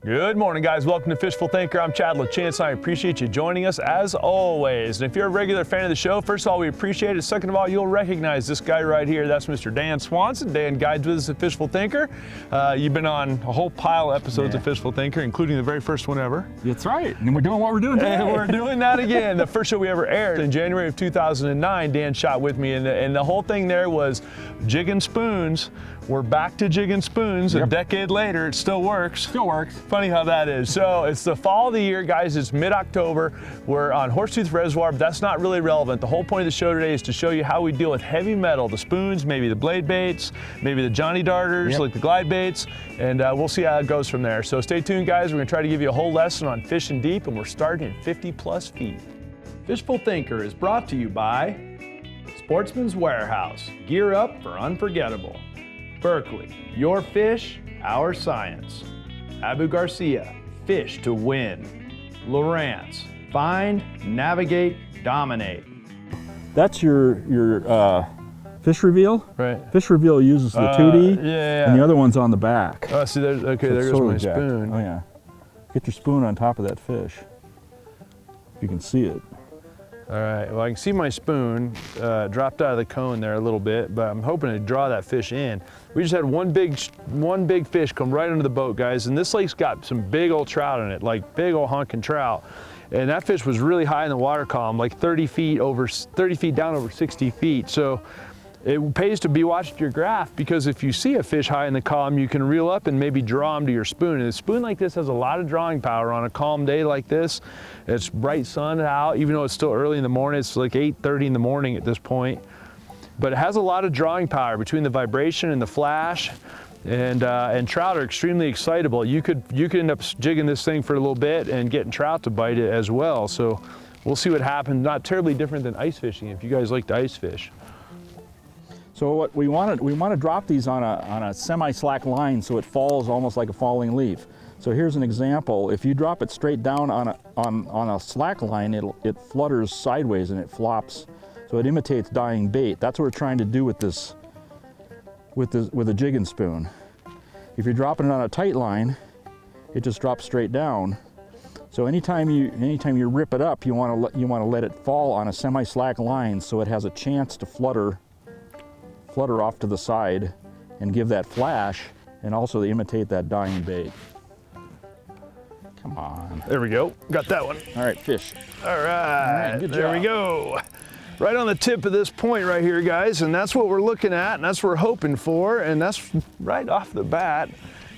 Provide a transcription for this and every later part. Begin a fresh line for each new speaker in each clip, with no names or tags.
Good morning, guys. Welcome to Fishful Thinker. I'm Chad LaChance, and I appreciate you joining us as always. And if you're a regular fan of the show, first of all, we appreciate it. Second of all, you'll recognize this guy right here. That's Mr. Dan Swanson. Dan guides with us at Fishful Thinker. You've been on a whole pile of episodes of Fishful Thinker, including the very first one ever.
That's right. And we're doing what we're doing today.
And we're doing that again. The first show we ever aired in January of 2009, Dan shot with me, and the whole thing there was jigging spoons. We're back to jigging spoons. A decade later, it still works.
Still works.
Funny how that is. So it's the fall of the year, guys. It's mid-October. We're on Horsetooth Reservoir, but that's not really relevant. The whole point of the show today is to show you how we deal with heavy metal, the spoons, maybe the blade baits, maybe the Johnny Darters, like the glide baits, and we'll see how it goes from there. So stay tuned, guys. We're gonna try to give you a whole lesson on fishing deep, and we're starting at 50+ feet. Fishful Thinker is brought to you by Sportsman's Warehouse. Gear up for unforgettable. Berkeley, your fish, our science. Abu Garcia, fish to win. Lawrence, find, navigate, dominate.
That's your fish reveal.
Right.
Fish reveal uses the 2D, and the other one's on the back.
Oh, see, there's, okay, there goes my spoon.
Oh yeah. Get your spoon on top of that fish. If you can see it.
All right, well, I can see my spoon dropped out of the cone there a little bit, but I'm hoping to draw that fish in. We just had one big fish come right under the boat, guys, and this lake's got some big old trout in it, like big old honking trout. And that fish was really high in the water column, like 30 feet down over 60 feet. So it pays to be watching your graph, because if you see a fish high in the column, you can reel up and maybe draw them to your spoon. And a spoon like this has a lot of drawing power on a calm day like this. It's bright sun out, even though it's still early in the morning. It's like 8:30 in the morning at this point. But it has a lot of drawing power between the vibration and the flash. And trout are extremely excitable. You could end up jigging this thing for a little bit and getting trout to bite it as well. So we'll see what happens. Not terribly different than ice fishing if you guys like to ice fish.
So what we want to drop these on a semi-slack line so it falls almost like a falling leaf. So here's an example. If you drop it straight down on a slack line, it flutters sideways and it flops. So it imitates dying bait. That's what we're trying to do with this with a jigging spoon. If you're dropping it on a tight line, it just drops straight down. So anytime you rip it up, you want to let it fall on a semi-slack line so it has a chance to flutter off to the side and give that flash, and also to imitate that dying bait. Come on.
There we go. Got that one.
All right, fish.
All right,
good
there
job.
we go. Right on the tip of this point right here, guys, and that's what we're looking at, and that's what we're hoping for, and that's right off the bat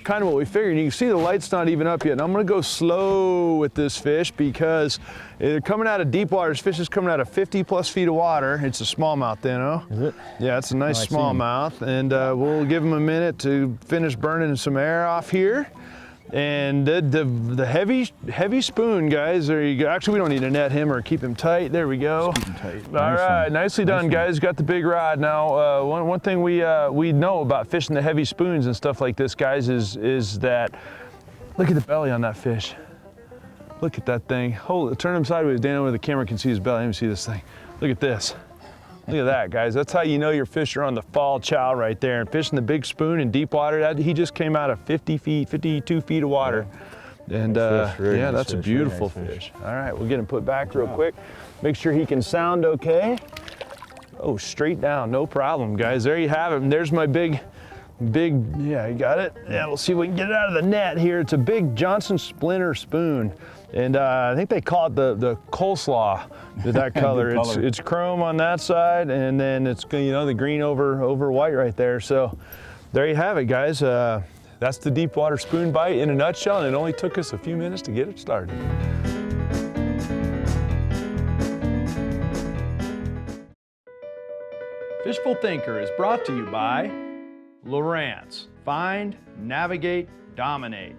kind of what we figured. You can see the light's not even up yet, and I'm gonna go slow with this fish because they're coming out of deep water. This fish is coming out of 50+ feet of water. It's a smallmouth, you know?
Is it?
Yeah, it's a nice smallmouth, and we'll give him a minute to finish burning some air off here. And the heavy spoon, guys, there you go. Actually, we don't need to net him or keep him tight. There we go.
Just keep him tight.
All right, nicely done, guys. Got the big rod. Now, one thing we know about fishing the heavy spoons and stuff like this, guys, is that, look at the belly on that fish. Look at that thing. Hold it, turn him sideways, Dan, where the camera can see his belly. Let me see this thing. Look at this. Look at that, guys. That's how you know your fish are on the fall chow right there. And fishing the big spoon in deep water, he just came out of 52 feet of water. And yeah, that's a beautiful fish. All right, we'll get him put back real quick. Make sure he can sound okay. Oh, straight down, no problem, guys. There you have it. And there's my big, yeah, you got it? Yeah, we'll see if we can get it out of the net here. It's a big Johnson Splinter spoon. And I think they call it the coleslaw with that color. It's chrome on that side, and then it's, you know, the green over white right there. So there you have it, guys. That's the deep water spoon bite in a nutshell, and it only took us a few minutes to get it started. Fishful Thinker is brought to you by Lawrence. Find, navigate, dominate.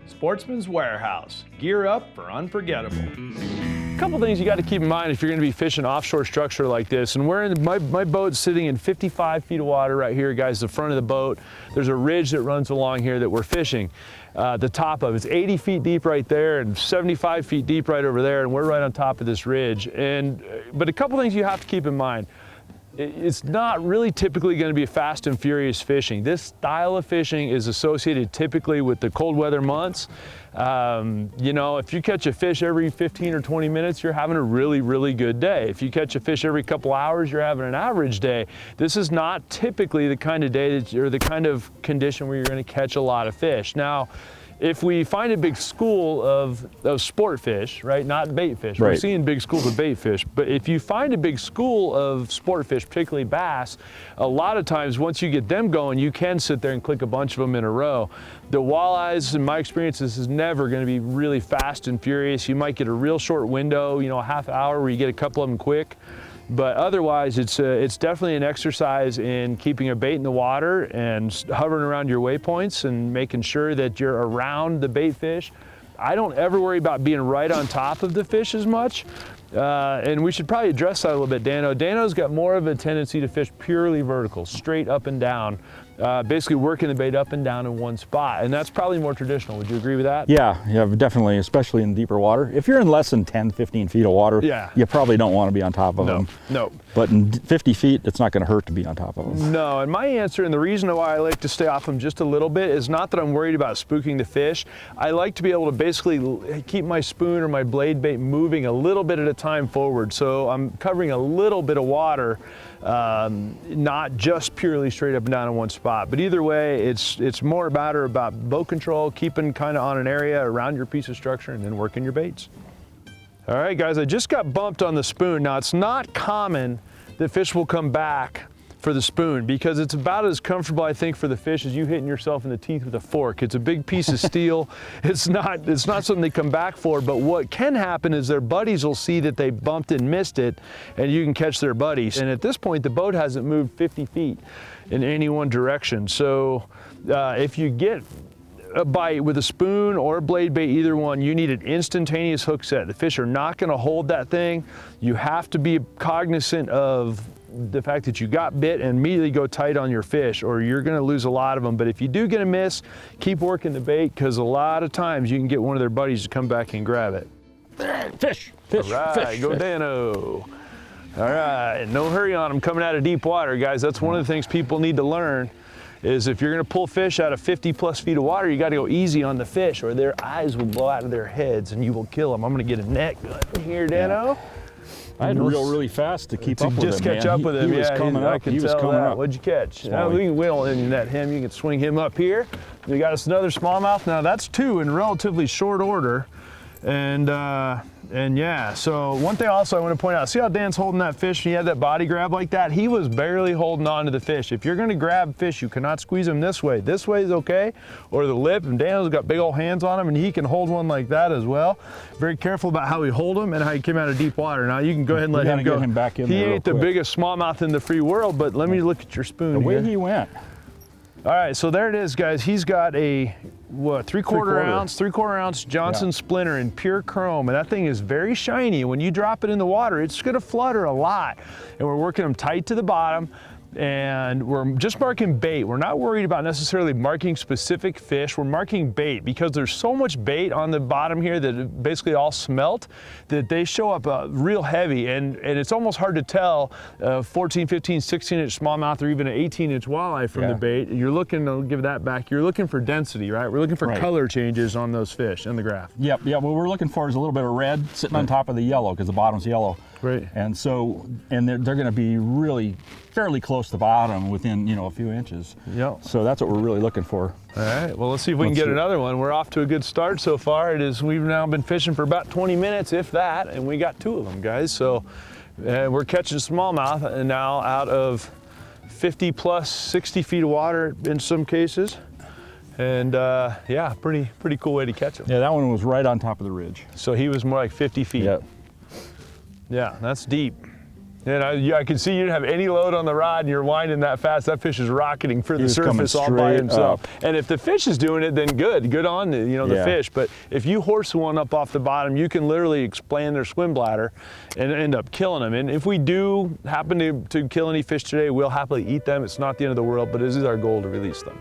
Sportsman's Warehouse. Gear up for unforgettable. A couple things you got to keep in mind if you're going to be fishing offshore structure like this. And we're in my boat's sitting in 55 feet of water right here, guys. The front of the boat. There's a ridge that runs along here that we're fishing. The top of it's 80 feet deep right there and 75 feet deep right over there, and we're right on top of this ridge. But a couple things you have to keep in mind. it's not really typically going to be fast and furious fishing. This style of fishing is associated typically with the cold weather months. You know, if you catch a fish every 15 or 20 minutes, you're having a really, really good day. If you catch a fish every couple hours, you're having an average day. This is not typically the kind of day that you're the kind of condition where you're going to catch a lot of fish. Now, if we find a big school of sport fish, right, not bait fish,
right.
We're seeing big schools of bait fish, but if you find a big school of sport fish, particularly bass, a lot of times once you get them going, you can sit there and click a bunch of them in a row. The walleyes, in my experience, this is never going to be really fast and furious. You might get a real short window, you know, a half hour where you get a couple of them quick. But otherwise, it's definitely an exercise in keeping a bait in the water and hovering around your waypoints and making sure that you're around the bait fish. I don't ever worry about being right on top of the fish as much. And we should probably address that a little bit, Dano. Dano's got more of a tendency to fish purely vertical, straight up and down, basically working the bait up and down in one spot. And that's probably more traditional. Would you agree with that?
Yeah, definitely, especially in deeper water. If you're in less than 10, 15 feet of water,
yeah,
you probably don't want to be on top of them.
No.
But in 50 feet, it's not going to hurt to be on top of them.
No, and my answer, and the reason why I like to stay off them just a little bit, is not that I'm worried about spooking the fish. I like to be able to basically keep my spoon or my blade bait moving a little bit at a time forward. So I'm covering a little bit of water, not just purely straight up and down in one spot. But either way, it's more a matter about boat control, keeping kind of on an area around your piece of structure, and then working your baits. All right, guys, I just got bumped on the spoon. Now, it's not common that fish will come back for the spoon because it's about as comfortable, I think, for the fish as you hitting yourself in the teeth with a fork. It's a big piece of steel. It's not something they come back for, but what can happen is their buddies will see that they bumped and missed it, and you can catch their buddies. And at this point, the boat hasn't moved 50 feet in any one direction. So if you get a bite with a spoon or a blade bait, either one, you need an instantaneous hook set. The fish are not going to hold that thing. You have to be cognizant of the fact that you got bit and immediately go tight on your fish, or you're going to lose a lot of them. But if you do get a miss, keep working the bait, because a lot of times you can get one of their buddies to come back and grab it.
Fish.
All right, go Dano. All right, no hurry on them coming out of deep water, guys. That's one of the things people need to learn, is if you're going to pull fish out of 50 plus feet of water, you got to go easy on the fish, or their eyes will blow out of their heads and you will kill them. I'm going to get a net gun here, Dano.
Yeah. I had to reel really fast to keep up with him.
Just catch up with him.
He was coming up.
I can tell that. What'd you catch? Now, we don't net him. You can swing him up here. We got us another smallmouth. Now that's two in relatively short order. And yeah, so one thing also I want to point out, see how Dan's holding that fish? He had that body grab like that. He was barely holding on to the fish. If you're going to grab fish, you cannot squeeze them this way. This way is okay, or the lip, and Dan's got big old hands on him, and he can hold one like that as well. Very careful about how he hold him and how he came out of deep water. Now you can go ahead and let him go.
Get him back in
he
there
ain't the biggest smallmouth in the free world, but let me look at your spoon.
The way
here.
he went.
All right, so there it is, guys. He's got a, what, three-quarter ounce Johnson splinter in pure chrome, and that thing is very shiny. When you drop it in the water, it's gonna flutter a lot. And we're working them tight to the bottom, and we're just marking bait. We're not worried about necessarily marking specific fish. We're marking bait because there's so much bait on the bottom here that basically all smelt, that they show up real heavy, and it's almost hard to tell 14, 15, 16-inch smallmouth or even an 18-inch walleye from the bait. You're looking, I'll give that back, you're looking for density, right? We're looking for color changes on those fish in the graph.
Yep, what we're looking for is a little bit of red sitting on top of the yellow, because the bottom's yellow.
Right.
And so, and they're going to be really fairly close to the bottom within, a few inches.
Yep.
So that's what we're really looking for.
All right, well, let's see if we can get another one. We're off to a good start so far. We've now been fishing for about 20 minutes, if that, and we got two of them, guys. So we're catching smallmouth and now out of 50 plus 60 feet of water in some cases. And yeah, pretty cool way to catch them.
Yeah, that one was right on top of the ridge.
So he was more like 50 feet.
Yep.
Yeah, that's deep. And I can see you didn't have any load on the rod and you're winding that fast. That fish is rocketing for the surface all by himself. And if the fish is doing it, then good on the, the fish. But if you horse one up off the bottom, you can literally expand their swim bladder and end up killing them. And if we do happen to kill any fish today, we'll happily eat them. It's not the end of the world, but it is our goal to release them.